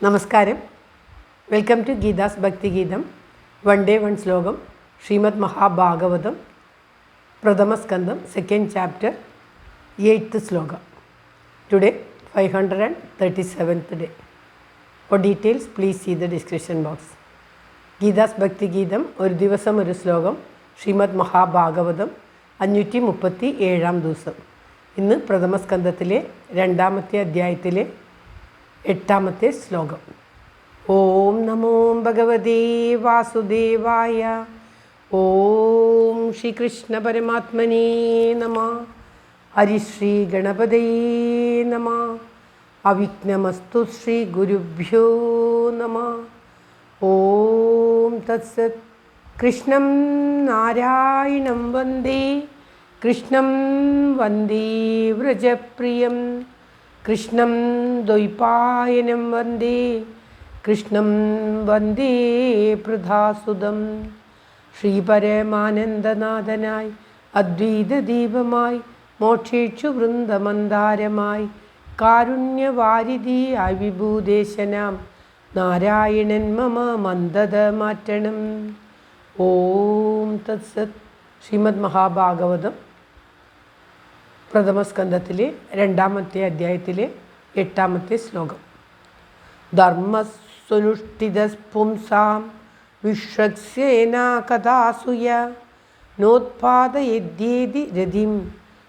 നമസ്കാരം. Welcome to Geetha's Bhaktigeetham. One day one ശ്ലോകം. ശ്രീമദ് മഹാഭാഗവതം പ്രഥമസ്കന്ധം, സെക്കൻഡ് ചാപ്റ്റർ, 8th ശ്ലോകം. Today 537th day. For details, please see the description box. Geetha's Bhaktigeetham, ഒരു ദിവസം ഒരു ശ്ലോകം. ശ്രീമദ് മഹാഭാഗവതം 537 ദിവസം. ഇന്ന് പ്രഥമസ്കന്ധത്തിലെ 2ാമത്തെ അധ്യായത്തിലെ 8ാമത്തെ ശ്ലോകം. ഓം നമോ ഭഗവതേ വാസുദേവായ. ഓം ശ്രീകൃഷ്ണ പരമാത്മനേ നമഃ. ഹരിശ്രീ ഗണപതയേ നമഃ. അവിഘ്നമസ്തു ശ്രീ ഗുരുഭ്യോ നമഃ. ഓം തത്സത്. കൃഷ്ണം നാരായണം വന്ദേ, കൃഷ്ണം വന്ദേ വ്രജപ്രിയം, കൃഷ്ണം ദ്വൈപായനം വന്ദേ, കൃഷ്ണം വന്ദേ പൃഥാസുതം. ശ്രീപരമാനന്ദനാഥനായി അദ്വൈതദീപമായി, മോക്ഷേക്ഷു വൃന്ദമന്ദാരമായി, കാരുണ്യവാരിധിയായി വിഭൂദേശനാം നാരായണൻ മമ മന്ദത മാറ്റണം. ഓം തത്സത്. ശ്രീമദ് മഹാഭാഗവതം പ്രഥമസ്കന്ധത്തിലെ 2ാമത്തെ അധ്യായത്തിലെ 8ാമത്തെ ശ്ലോകം. ധർമ്മസ്വനുഷ്ഠിതഃ പുംസാം വിശ്വക്സേനാ കഥാസൂയ നോത്പാദയേദ്യേതി രതിം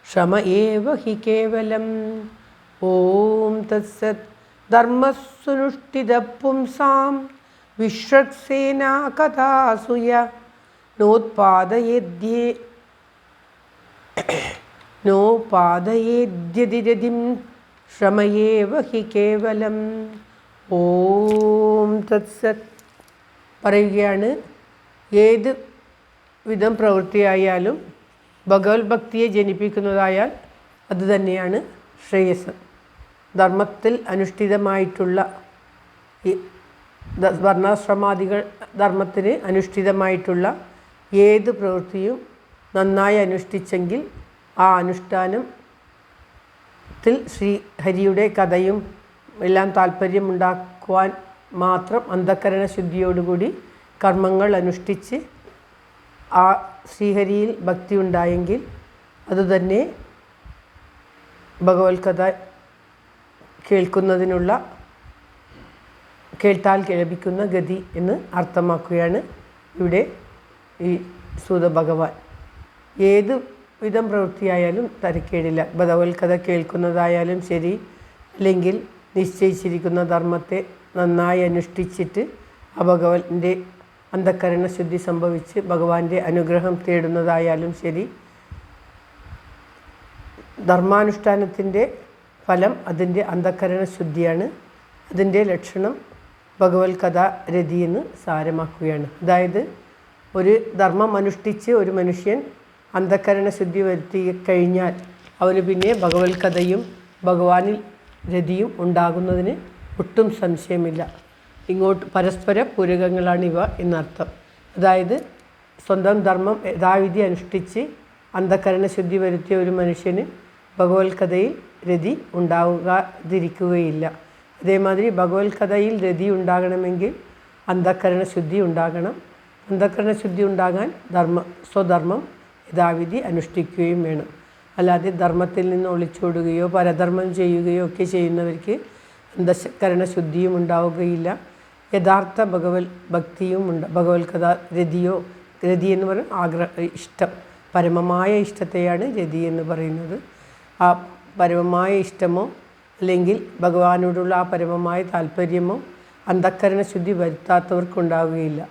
ശ്രമ ഏവ ഹി കേവലം. ഓം തത്സത്. ധർമ്മസ്വനുഷ്ഠിതഃ പുംസാം വിശ്വക്സേനാ കഥാസൂയ നോപാദയേദ്യതിരതിം ശ്രമയേവ ഹി കേവലം. ഓം തത്സത്. പറയുകയാണ്, ഏത് വിധം പ്രവൃത്തിയായാലും ഭഗവത് ഭക്തിയെ ജനിപ്പിക്കുന്നതായാൽ അതുതന്നെയാണ് ശ്രേയസ്. ധർമ്മത്തിൽ അനുഷ്ഠിതമായിട്ടുള്ള വർണ്ണാശ്രമാദികൾ ധർമ്മത്തിന് അനുഷ്ഠിതമായിട്ടുള്ള ഏത് പ്രവൃത്തിയും നന്നായി അനുഷ്ഠിച്ചെങ്കിൽ ആ അനുഷ്ഠാനത്തിൽ ശ്രീഹരിയുടെ കഥയും എല്ലാം താല്പര്യമുണ്ടാക്കുവാൻ മാത്രം അന്ധക്കരണ ശുദ്ധിയോടുകൂടി കർമ്മങ്ങൾ അനുഷ്ഠിച്ച് ആ ശ്രീഹരിയിൽ ഭക്തി ഉണ്ടായെങ്കിൽ അതുതന്നെ ഭഗവത് കഥ കേൾക്കുന്നതിനുള്ള, കേട്ടാൽ ലഭിക്കുന്ന ഗതി എന്ന് അർത്ഥമാക്കുകയാണ് ഇവിടെ ഈ സൂത ഭഗവാൻ. ഏത് വിധം പ്രവൃത്തിയായാലും തരക്കേടില്ല. ഭഗവത് കഥ കേൾക്കുന്നതായാലും ശരി, അല്ലെങ്കിൽ നിശ്ചയിച്ചിരിക്കുന്ന ധർമ്മത്തെ നന്നായി അനുഷ്ഠിച്ചിട്ട് ആ ഭഗവാന്റെ അന്ധക്കരണ ശുദ്ധി സംഭവിച്ച് ഭഗവാന്റെ അനുഗ്രഹം തേടുന്നതായാലും ശരി, ധർമാനുഷ്ഠാനത്തിൻ്റെ ഫലം അതിൻ്റെ അന്ധക്കരണ ശുദ്ധിയാണ്. അതിൻ്റെ ലക്ഷണം ഭഗവത് കഥ രതി എന്ന് സാരമാക്കുകയാണ്. അതായത് ഒരു ധർമ്മം അനുഷ്ഠിച്ച് ഒരു മനുഷ്യൻ അന്ധക്കരണ ശുദ്ധി വരുത്തി കഴിഞ്ഞാൽ അവന് പിന്നെ ഭഗവത് കഥയും ഭഗവാനിൽ രതിയും ഉണ്ടാകുന്നതിന് ഒട്ടും സംശയമില്ല. ഇങ്ങോട്ട് പരസ്പര പൂരകങ്ങളാണിവ എന്നർത്ഥം. അതായത് സ്വന്തം ധർമ്മം യഥാവിധി അനുഷ്ഠിച്ച് അന്ധക്കരണ ശുദ്ധി വരുത്തിയ ഒരു മനുഷ്യന് ഭഗവത് കഥയിൽ രതി ഉണ്ടാകാതിരിക്കുകയില്ല. അതേമാതിരി ഭഗവത് കഥയിൽ രതി ഉണ്ടാകണമെങ്കിൽ അന്ധക്കരണ ശുദ്ധി ഉണ്ടാകണം. അന്ധക്കരണ ശുദ്ധി ഉണ്ടാകാൻ സ്വധർമ്മം യഥാവിധി അനുഷ്ഠിക്കുകയും വേണം. അല്ലാതെ ധർമ്മത്തിൽ നിന്ന് ഒളിച്ചോടുകയോ പരധർമ്മം ചെയ്യുകയോ ഒക്കെ ചെയ്യുന്നവർക്ക് അന്ധക്കരണ ശുദ്ധിയും ഉണ്ടാവുകയില്ല, യഥാർത്ഥ ഭഗവത് ഭക്തിയും ഭഗവത് കഥ രതിയോ, രതി എന്ന് പറയുന്നത് ഇഷ്ടം, പരമമായ ഇഷ്ടത്തെയാണ് രതി എന്ന് പറയുന്നത്. ആ പരമമായ ഇഷ്ടമോ അല്ലെങ്കിൽ ഭഗവാനോടുള്ള ആ പരമമായ താല്പര്യമോ അന്ധക്കരണ ശുദ്ധി വരുത്താത്തവർക്കുണ്ടാവുകയില്ല.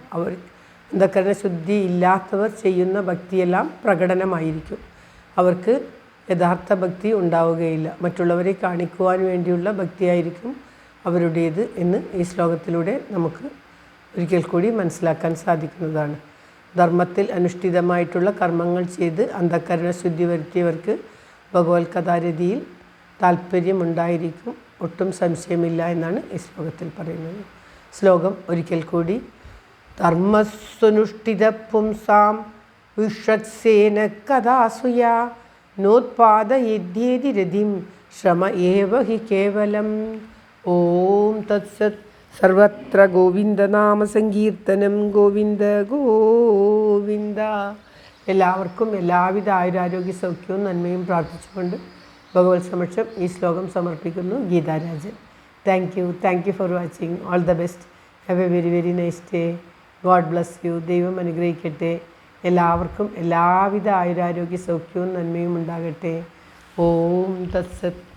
അന്ധക്കരണ ശുദ്ധി ഇല്ലാത്തവർ ചെയ്യുന്ന ഭക്തിയെല്ലാം പ്രകടനമായിരിക്കും. അവർക്ക് യഥാർത്ഥ ഭക്തി ഉണ്ടാവുകയില്ല. മറ്റുള്ളവരെ കാണിക്കുവാൻ വേണ്ടിയുള്ള ഭക്തിയായിരിക്കും അവരുടേത് എന്ന് ഈ ശ്ലോകത്തിലൂടെ നമുക്ക് ഒരിക്കൽ കൂടി മനസ്സിലാക്കാൻ സാധിക്കുന്നതാണ്. ധർമ്മത്തിൽ അനുഷ്ഠിതമായിട്ടുള്ള കർമ്മങ്ങൾ ചെയ്ത് അന്ധക്കരണ ശുദ്ധി വരുത്തിയവർക്ക് ഭഗവത് കഥാരതിയിൽ താല്പര്യമുണ്ടായിരിക്കും, ഒട്ടും സംശയമില്ല എന്നാണ് ഈ ശ്ലോകത്തിൽ പറയുന്നത്. ശ്ലോകം ഒരിക്കൽ കൂടി. ധർമ്മസ്വനുഷ്ഠിത പുംസാം വിശ്വക്സേന കഥാസൂയ നോത്പാദയേദ്യേതി രതിം ശ്രമ ഏവ ഹി കേവലം. ഓം തത്സത്. സർവത്ര ഗോവിന്ദനാമസങ്കീർത്തനം ഗോവിന്ദ ഗോവിന്ദ. എല്ലാവർക്കും എല്ലാവിധ ആയുരാരോഗ്യ സൗഖ്യവും നന്മയും പ്രാർത്ഥിച്ചുകൊണ്ട് ഭഗവത് സമക്ഷം ഈ ശ്ലോകം സമർപ്പിക്കുന്നു. Geetha Rajan. Thank you for watching. All the best. Have A very very nice day. God bless you. ദൈവം അനുഗ്രഹിക്കട്ടെ. എല്ലാവർക്കും എല്ലാവിധ ആയുരാരോഗ്യ സൗഖ്യവും നന്മയും ഉണ്ടാകട്ടെ. ഓം തത്സത്.